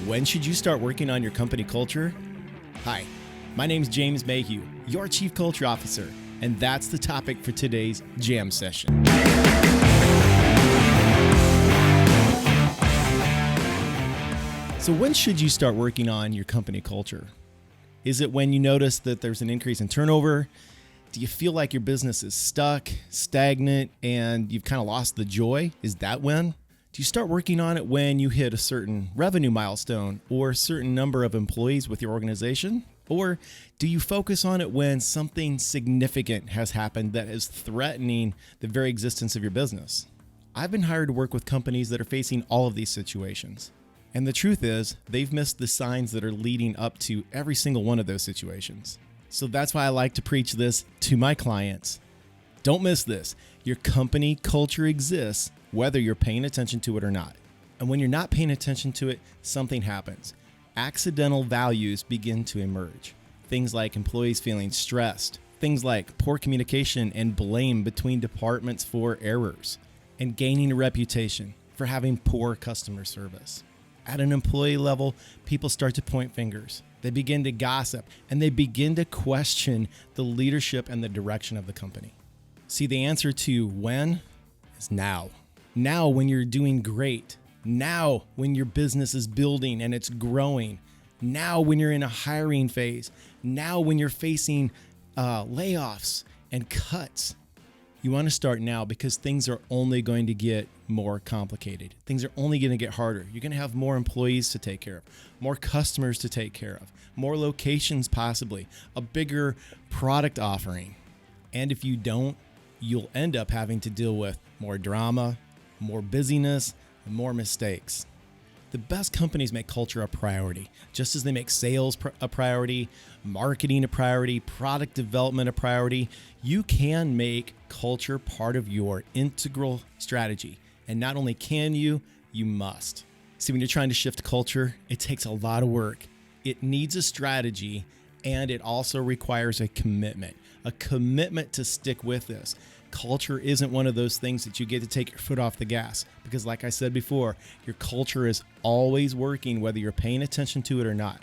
When should you start working on your company culture? Hi, my name is James Mayhew, your Chief Culture Officer, and that's the topic for today's Jam Session. So when should you start working on your company culture? Is it when you notice that there's an increase in turnover? Do you feel like your business is stuck, stagnant, and you've kind of lost the joy? Is that when? Do you start working on it when you hit a certain revenue milestone or a certain number of employees with your organization? Or do you focus on it when something significant has happened that is threatening the very existence of your business? I've been hired to work with companies that are facing all of these situations. And the truth is, they've missed the signs that are leading up to every single one of those situations. So that's why I like to preach this to my clients. Don't miss this. Your company culture exists whether you're paying attention to it or not. And when you're not paying attention to it, something happens. Accidental values begin to emerge. Things like employees feeling stressed, things like poor communication and blame between departments for errors, and gaining a reputation for having poor customer service. At an employee level, people start to point fingers. They begin to gossip, and they begin to question the leadership and the direction of the company. See, the answer to when is now. Now when you're doing great. Now when your business is building and it's growing. Now when you're in a hiring phase. Now when you're facing layoffs and cuts. You want to start now because things are only going to get more complicated. Things are only going to get harder. You're going to have more employees to take care of, more customers to take care of, more locations possibly, a bigger product offering. And if you don't, you'll end up having to deal with more drama, more busyness, and more mistakes. The best companies make culture a priority, just as they make sales a priority, marketing a priority, product development a priority. You can make culture part of your integral strategy. And not only can you, you must. See, when you're trying to shift culture, it takes a lot of work. It needs a strategy, and it also requires a commitment to stick with this. Culture isn't one of those things that you get to take your foot off the gas because, like I said before, your culture is always working whether you're paying attention to it or not.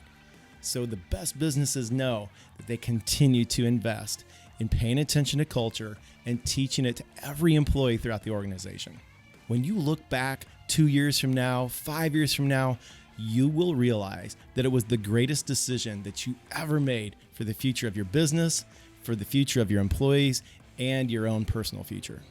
So the best businesses know that they continue to invest in paying attention to culture and teaching it to every employee throughout the organization. When you look back 2 years from now, 5 years from now, you will realize that it was the greatest decision that you ever made for the future of your business, for the future of your employees, and your own personal future.